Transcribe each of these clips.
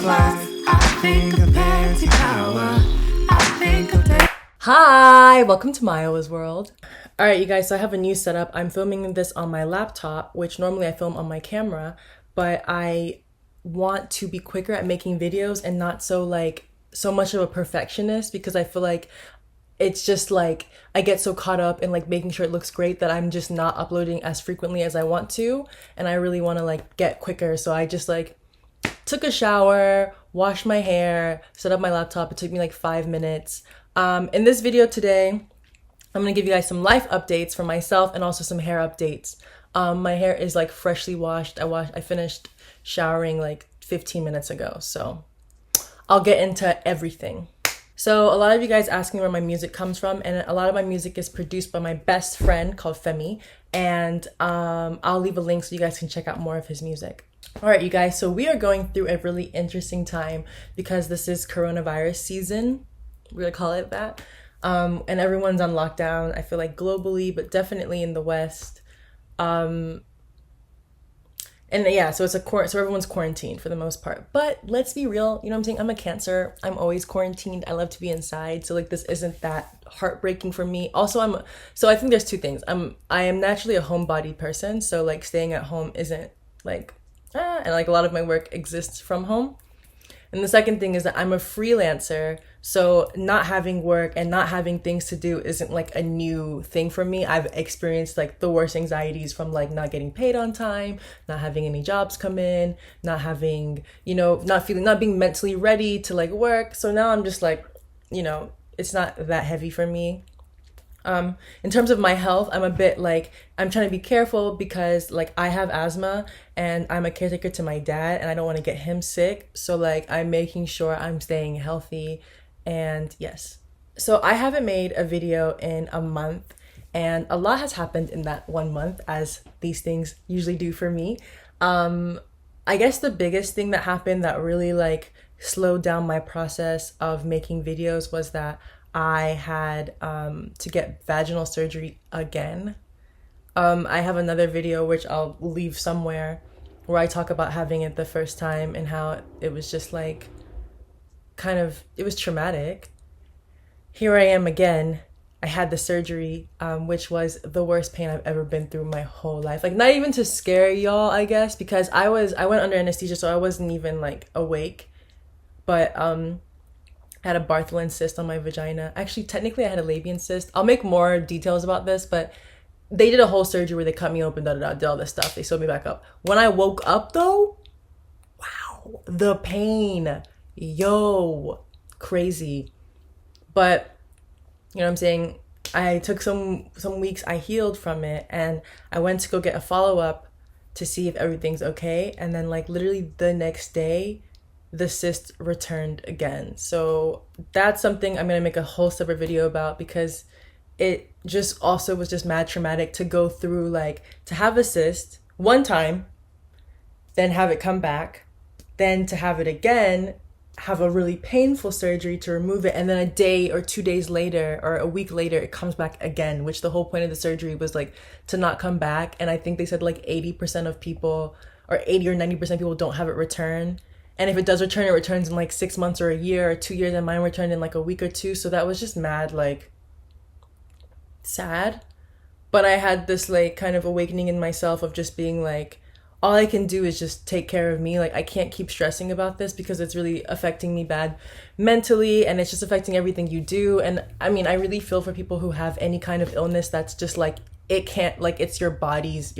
life. I think of anti power. I think of day. Hi, welcome to Myowa's World. Alright, you guys, so I have a new setup. I'm filming this on my laptop, which normally I film on my camera, but I want to be quicker at making videos and not so much of a perfectionist, because I feel like it's just like I get so caught up in like making sure it looks great that I'm just not uploading as frequently as I want to, and I really want to like get quicker. So I just like took a shower, washed my hair, set up my laptop. It took me like 5 minutes. In this video today, I'm gonna give you guys some life updates for myself and also some hair updates. My hair is like freshly washed. I finished showering like 15 minutes ago, so I'll get into everything. So a lot of you guys ask me where my music comes from, and a lot of my music is produced by my best friend called Femi, and I'll leave a link so you guys can check out more of his music. All right, you guys, so we are going through a really interesting time because this is coronavirus season. We're gonna call it that. And everyone's on lockdown, I feel like globally, but definitely in the West. And yeah, so so everyone's quarantined for the most part. But let's be real, you know what I'm saying? I'm a Cancer. I'm always quarantined. I love to be inside. So like this isn't that heartbreaking for me. Also, so I think there's two things. I am naturally a homebody person, so like staying at home isn't like and like a lot of my work exists from home. And the second thing is that I'm a freelancer, so not having work and not having things to do isn't like a new thing for me. I've experienced like the worst anxieties from like not getting paid on time, not having any jobs come in, not having, not being mentally ready to like work. So now I'm just like, it's not that heavy for me. In terms of my health, I'm a bit like, I'm trying to be careful because like I have asthma and I'm a caretaker to my dad and I don't want to get him sick. So like I'm making sure I'm staying healthy, and yes. So I haven't made a video in a month, and a lot has happened in that 1 month, as these things usually do for me. I guess the biggest thing that happened that really like slowed down my process of making videos was that I had to get vaginal surgery again. I have another video which I'll leave somewhere where I talk about having it the first time and how it was just like it was traumatic. Here I am again. I had the surgery, which was the worst pain I've ever been through my whole life. Like, not even to scare y'all, I guess, because I went under anesthesia, so I wasn't even like awake. But I had a Bartholin cyst on my vagina. Actually, technically I had a Labian cyst. I'll make more details about this, but they did a whole surgery where they cut me open, did all this stuff. They sewed me back up. When I woke up though, wow, the pain, crazy. But you know what I'm saying? I took some weeks, I healed from it, and I went to go get a follow-up to see if everything's okay. And then like literally the next day, the cyst returned again. So that's something I'm gonna make a whole separate video about, because it just also was just mad traumatic to go through, like to have a cyst one time, then have it come back, then to have it again, have a really painful surgery to remove it, and then a day or 2 days later or a week later it comes back again, which the whole point of the surgery was like to not come back. And I think they said like 80% of people, or 80 or 90% of people, don't have it return. And if it does return, it returns in like 6 months or a year or 2 years, and mine returned in like a week or two. So that was just mad, like, sad. But I had this like kind of awakening in myself of just being like, all I can do is just take care of me. Like, I can't keep stressing about this because it's really affecting me bad mentally, and it's just affecting everything you do. And I mean, I really feel for people who have any kind of illness that's just like, it can't, like, it's your body's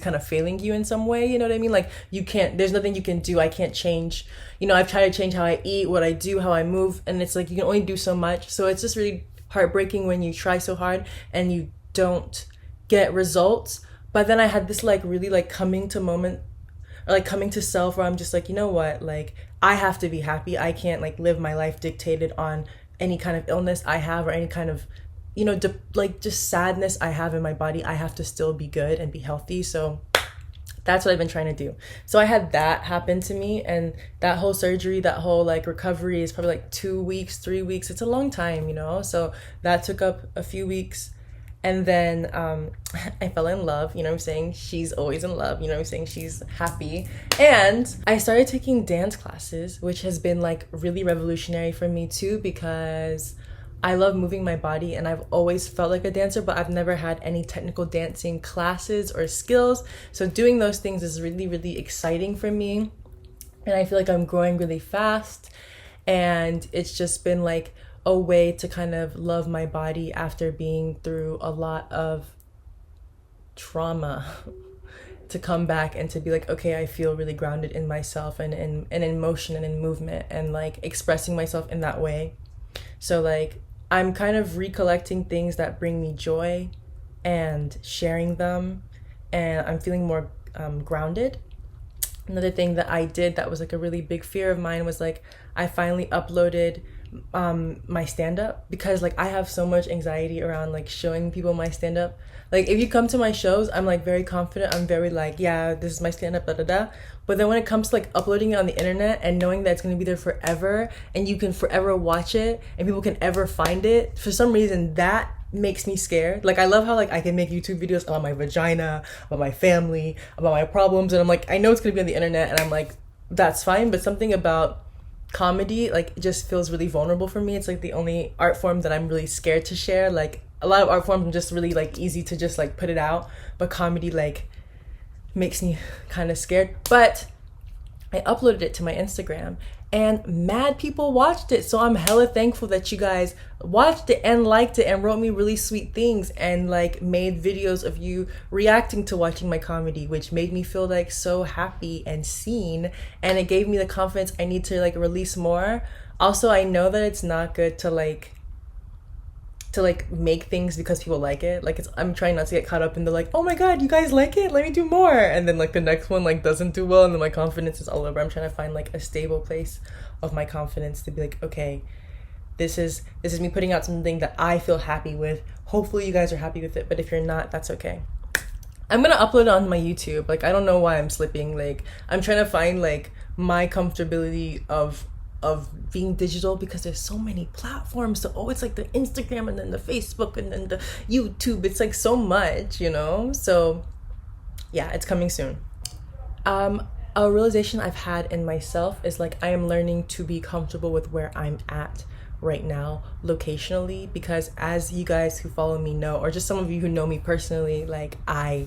kind of failing you in some way, you know what I mean? Like, you can't, there's nothing you can do. I can't change, I've tried to change how I eat, what I do, how I move, and it's like you can only do so much. So it's just really heartbreaking when you try so hard and you don't get results. But then I had this like really like coming to self where I'm just like, you know what, like I have to be happy. I can't like live my life dictated on any kind of illness I have or any kind of just sadness I have in my body. I have to still be good and be healthy. So that's what I've been trying to do. So I had that happen to me, and that whole surgery, that whole like recovery is probably like 2 weeks, 3 weeks. It's a long time, So that took up a few weeks. And then I fell in love, you know what I'm saying? She's always in love, you know what I'm saying? She's happy. And I started taking dance classes, which has been like really revolutionary for me too, because I love moving my body and I've always felt like a dancer, but I've never had any technical dancing classes or skills. So doing those things is really, really exciting for me. And I feel like I'm growing really fast. And it's just been like a way to kind of love my body after being through a lot of trauma to come back and to be like, okay, I feel really grounded in myself and in motion and in movement and like expressing myself in that way. So like I'm kind of recollecting things that bring me joy and sharing them, and I'm feeling more grounded. Another thing that I did that was like a really big fear of mine was like I finally uploaded my stand-up, because like I have so much anxiety around like showing people my stand-up. Like if you come to my shows, I'm like very confident, I'm very like, yeah, this is my stand-up, da da da. But then when it comes to like uploading it on the internet and knowing that it's going to be there forever and you can forever watch it and people can ever find it, for some reason that makes me scared. Like I love how like I can make YouTube videos about my vagina, about my family, about my problems, and I'm like, I know it's gonna be on the internet, and I'm like, that's fine. But something about comedy, like it just feels really vulnerable for me. It's like the only art form that I'm really scared to share. Like a lot of art forms are just really like easy to just like put it out, but comedy like makes me kind of scared. But I uploaded it to my Instagram and mad people watched it. So I'm hella thankful that you guys watched it and liked it and wrote me really sweet things and like made videos of you reacting to watching my comedy, which made me feel like so happy and seen, and it gave me the confidence I need to like release more. Also, I know that it's not good to like make things because people like it. Like I'm trying not to get caught up in the like, oh my god, you guys like it, let me do more, and then like the next one like doesn't do well and then my confidence is all over. I'm trying to find like a stable place of my confidence to be like, okay, this is me putting out something that I feel happy with. Hopefully you guys are happy with it, but if you're not, that's okay. I'm gonna upload it on my YouTube. Like I don't know why I'm slipping. Like I'm trying to find like my comfortability of being digital, because there's so many platforms. So it's like the Instagram and then the Facebook and then the YouTube. It's like so much, you know? So yeah, it's coming soon. A realization I've had in myself is like I am learning to be comfortable with where I'm at right now locationally, because as you guys who follow me know, or just some of you who know me personally, like I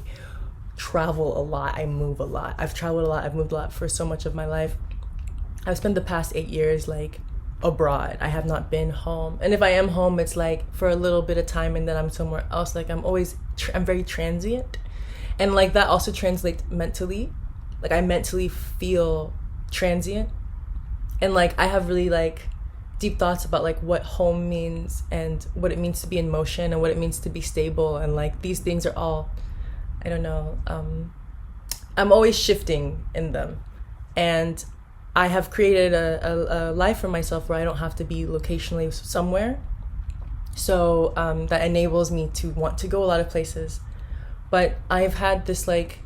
travel a lot, I move a lot. I've traveled a lot, I've moved a lot for so much of my life. I've spent the past 8 years like abroad. I have not been home. And if I am home, it's like for a little bit of time and then I'm somewhere else. Like I'm very transient. And like that also translates mentally. Like I mentally feel transient. And like I have really like deep thoughts about like what home means and what it means to be in motion and what it means to be stable. And like these things are all, I don't know, I'm always shifting in them. And I have created a life for myself where I don't have to be locationally somewhere. So that enables me to want to go a lot of places. But I've had this like,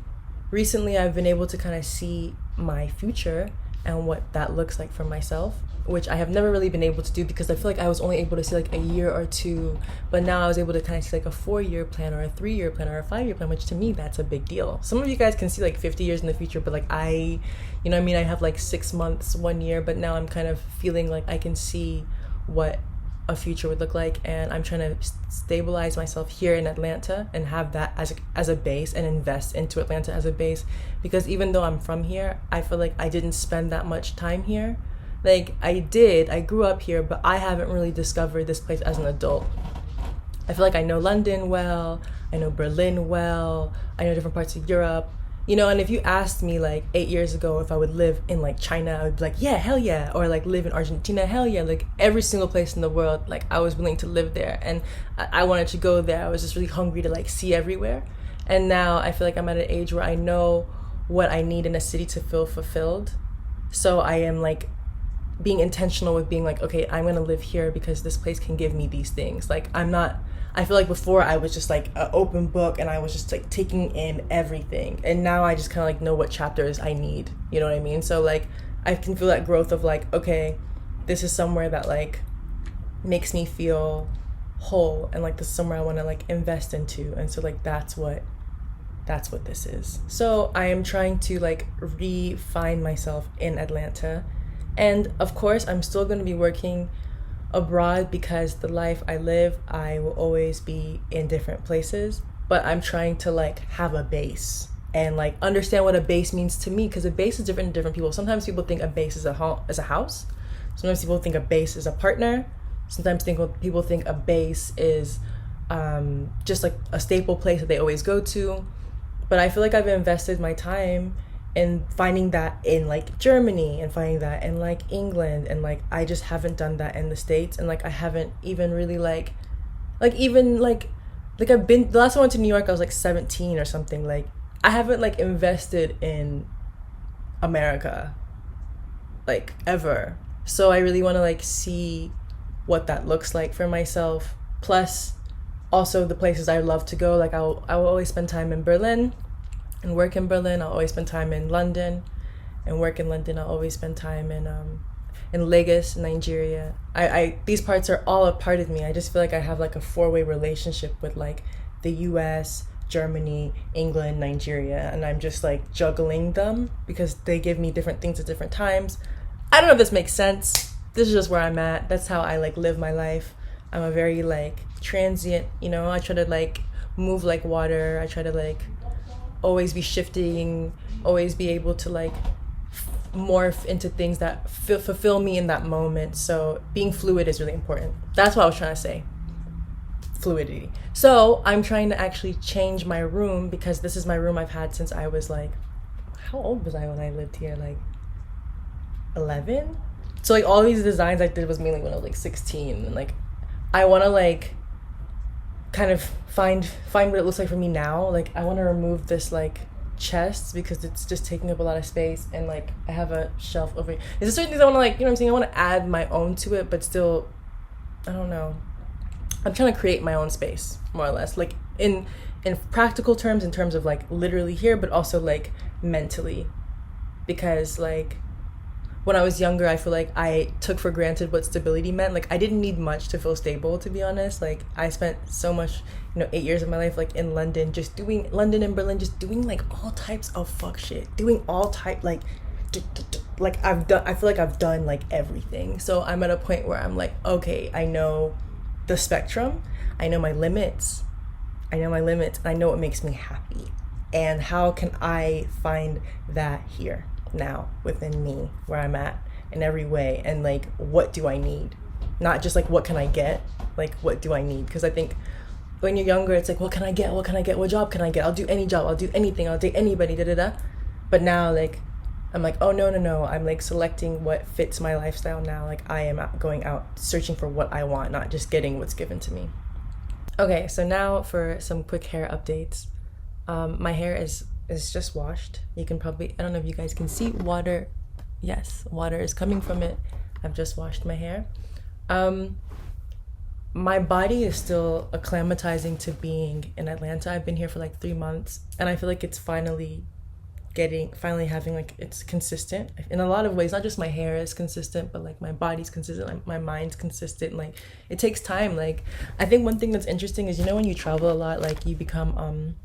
recently I've been able to kind of see my future and what that looks like for myself, which I have never really been able to do because I feel like I was only able to see like a year or two. But now I was able to kind of see like a 4-year plan or a 3-year plan or a 5-year plan, which to me, that's a big deal. Some of you guys can see like 50 years in the future, but like I have like 6 months, 1 year, but now I'm kind of feeling like I can see what a future would look like, and I'm trying to stabilize myself here in Atlanta and have that as a base and invest into Atlanta as a base, because even though I'm from here, I feel like I didn't spend that much time here. Like I grew up here, but I haven't really discovered this place as an adult. I feel like I know London well, I know Berlin well, I know different parts of Europe, and if you asked me like 8 years ago if I would live in like China, I would be like, yeah, hell yeah. Or like live in Argentina, hell yeah. Like every single place in the world, like I was willing to live there, and I wanted to go there. I was just really hungry to like see everywhere. And now I feel like I'm at an age where I know what I need in a city to feel fulfilled. So I am like being intentional with being like, okay, I'm gonna live here because this place can give me these things. Like I feel like before I was just like an open book and I was just like taking in everything, and now I just kind of like know what chapters I need, you know what I mean? So like I can feel that growth of like, okay, this is somewhere that like makes me feel whole, and like this is somewhere I want to like invest into. And so like that's what this is. So I am trying to like refine myself in Atlanta. And of course, I'm still going to be working abroad because the life I live, I will always be in different places. But I'm trying to like have a base and like understand what a base means to me, because a base is different to different people. Sometimes people think a base is is a house. Sometimes people think a base is a partner. Sometimes people think a base is just like a staple place that they always go to. But I feel like I've invested my time in finding that in like Germany and finding that in like England, and like I just haven't done that in the States. And like I haven't even really even like I've been, the last time I went to New York I was like 17 or something. Like I haven't like invested in America like ever. So I really want to like see what that looks like for myself. Plus also the places I love to go. Like I will always spend time in Berlin and work in Berlin. I'll always spend time in London and work in London. I'll always spend time in Lagos, Nigeria. I these parts are all a part of me. I just feel like I have like a four-way relationship with like the US, Germany, England, Nigeria, and I'm just like juggling them because they give me different things at different times. I don't know if this makes sense. This is just where I'm at. That's how I like live my life. I'm a very like transient, I try to like move like water. I try to like always be shifting, always be able to like morph into things that fulfill me in that moment. So being fluid is really important. That's what I was trying to say. Fluidity. So I'm trying to actually change my room, because this is my room I've had since I was like, how old was I when I lived here? Like 11? So like all these designs I did was mainly when I was like 16, and like I want to like kind of find what it looks like for me now. Like I want to remove this like chest because it's just taking up a lot of space, and like I have a shelf over here. There's certain things I want to like, what I'm saying, I want to add my own to it, but still I don't know. I'm trying to create my own space, more or less, like in practical terms, in terms of like literally here, but also like mentally, because like when I was younger, I feel like I took for granted what stability meant. Like I didn't need much to feel stable, to be honest. Like I spent so much, 8 years of my life like in London, London and Berlin, just doing like all types of fuck shit, doing all type like I feel like I've done like everything. So I'm at a point where I'm like, okay, I know the spectrum, I know my limits, and I know what makes me happy, and how can I find that here now within me, where I'm at in every way, and like what do I need, not just like what can I get, like what do I need. Because I think when you're younger it's like what can I get, what job can I get, I'll do any job, I'll do anything, I'll date anybody, but now like I'm like, oh no, I'm like selecting what fits my lifestyle now. Like I am going out searching for what I want, not just getting what's given to me. Okay, so now for some quick hair updates. My hair is just washed. You can probably, I don't know if you guys can see water. Yes, water is coming from it. I've just washed my hair. My body is still acclimatizing to being in Atlanta. I've been here for like 3 months, and I feel like it's finally having like, it's consistent in a lot of ways. Not just my hair is consistent, but like my body's consistent, like my mind's consistent. Like it takes time. Like I think one thing that's interesting is, when you travel a lot, like you become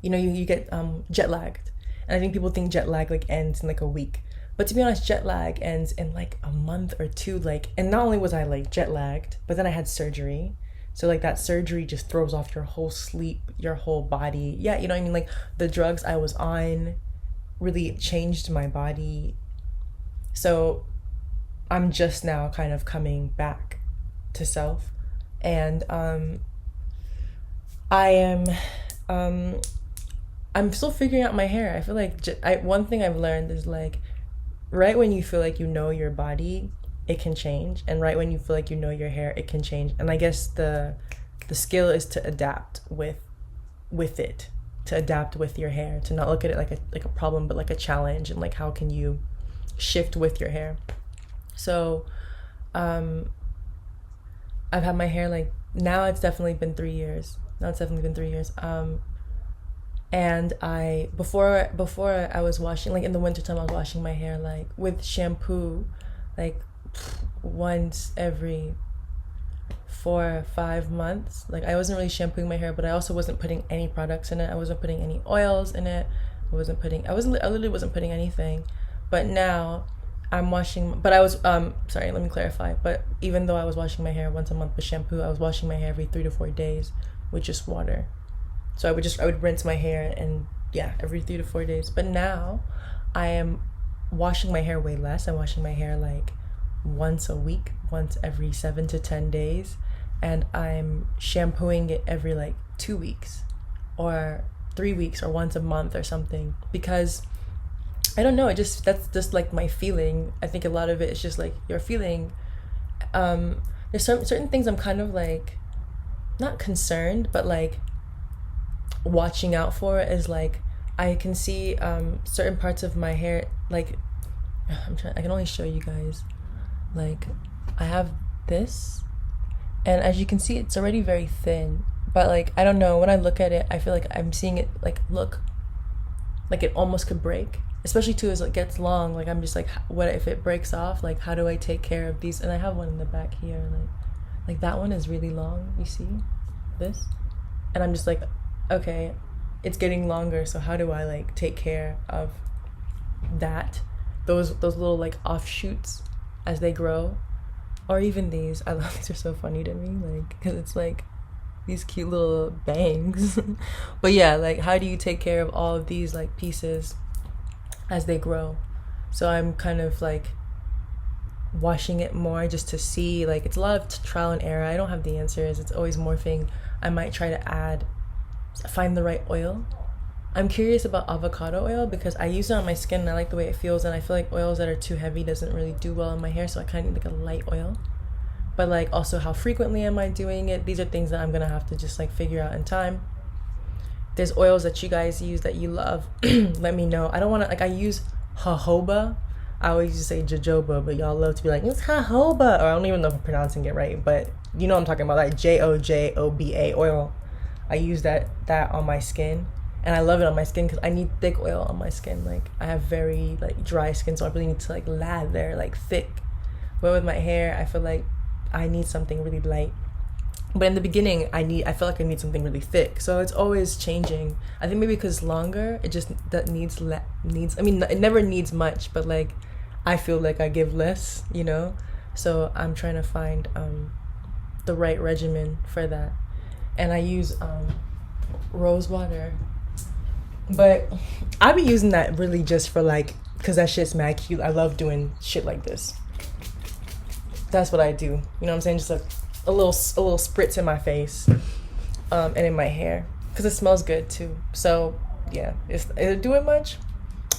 you get jet lagged. And I think people think jet lag like ends in like a week, but to be honest, jet lag ends in like a month or two. Like, and not only was I like jet lagged, but then I had surgery. So like that surgery just throws off your whole sleep, your whole body. Yeah, you know what I mean? Like the drugs I was on really changed my body. So I'm just now kind of coming back to self. And I am I'm still figuring out my hair. I feel like one thing I've learned is like, right when you feel like you know your body, it can change, and right when you feel like you know your hair, it can change. And I guess the skill is to adapt with it, to adapt with your hair, to not look at it like a problem, but like a challenge, and like how can you shift with your hair. So I've had my hair like, now it's definitely been 3 years. And before I was washing, like in the wintertime, I was washing my hair like with shampoo, like once every 4 or 5 months. Like I wasn't really shampooing my hair, but I also wasn't putting any products in it. I wasn't putting any oils in it. I literally wasn't putting anything. But now I'm washing, but I was, sorry, let me clarify. But even though I was washing my hair once a month with shampoo, I was washing my hair every 3 to 4 days with just water. So I would rinse my hair and yeah, every 3 to 4 days. But now I am washing my hair way less. I'm washing my hair like once a week, once every 7 to 10 days. And I'm shampooing it every like 2 weeks or 3 weeks or once a month or something, because I don't know, that's just like my feeling. I think a lot of it is just like your feeling. There's certain things I'm kind of like not concerned, but like watching out for is like I can see certain parts of my hair, like I can only show you guys, like I have this, and as you can see it's already very thin, but like I don't know, when I look at it I feel like I'm seeing it like look like it almost could break, especially too as it gets long. Like I'm just like, what if it breaks off? Like how do I take care of these? And I have one in the back here, like that one is really long, you see this, and I'm just like, okay, it's getting longer, so how do I like take care of that, those little like offshoots as they grow? Or even these, I love these, are so funny to me, like because it's like these cute little bangs. But yeah, like how do you take care of all of these like pieces as they grow? So I'm kind of like washing it more just to see, like it's a lot of trial and error. I don't have the answers, it's always morphing. I might try to find the right oil. I'm curious about avocado oil because I use it on my skin and I like the way it feels, and I feel like oils that are too heavy doesn't really do well in my hair, so I kind of need like a light oil. But like also how frequently am I doing it? These are things that I'm gonna have to just like figure out in time. There's oils that you guys use that you love. Let me know. I don't want to, like I use jojoba. I always used to say jojoba, but y'all love to be like, it's jojoba, or I don't even know if I'm pronouncing it right, but you know what I'm talking about, like jojoba oil. I use that on my skin, and I love it on my skin because I need thick oil on my skin. Like I have very like dry skin, so I really need to like lather like thick. But with my hair, I feel like I need something really light. But in the beginning, I feel like I need something really thick. So it's always changing. I think maybe because longer, it just that needs. I mean, it never needs much, but like I feel like I give less, you know. So I'm trying to find the right regimen for that, and I use rose water. But I be using that really just for like, cause that shit's mad cute. I love doing shit like this. That's what I do. You know what I'm saying? Just a little spritz in my face, and in my hair, cause it smells good too. So yeah, is it doing much?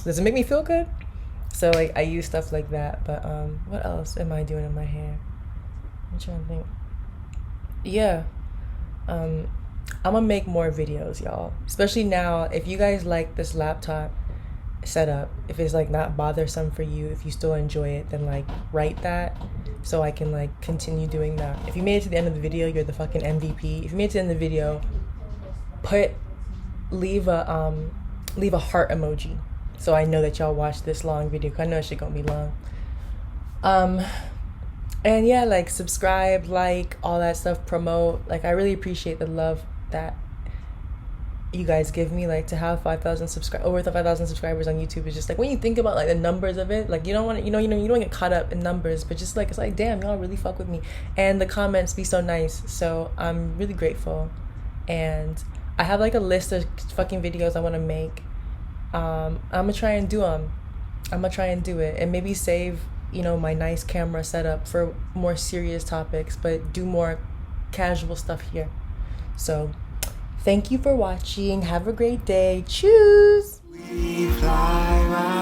Does it make me feel good? So like I use stuff like that. But what else am I doing in my hair? I'm trying to think. Yeah. I'm gonna make more videos, y'all, especially now. If you guys like this laptop setup, if it's like not bothersome for you, if you still enjoy it, then like write that so I can like continue doing that. If you made it to the end of the video, you're the fucking MVP. If you made it to the end of the video, leave a heart emoji so I know that y'all watched this long video, 'cause I know it's gonna be long. And yeah, like subscribe, like all that stuff, promote. Like I really appreciate the love that you guys give me. Like to have over 5,000 subscribers on YouTube is just like, when you think about like the numbers of it, like you don't want to, you don't get caught up in numbers, but just like it's like, damn, y'all really fuck with me, and the comments be so nice. So I'm really grateful, and I have like a list of fucking videos I want to make. I'm gonna try and do them. I'm gonna try and do it, and maybe save my nice camera setup for more serious topics, but do more casual stuff here. So thank you for watching. Have a great day. Choose. We fly right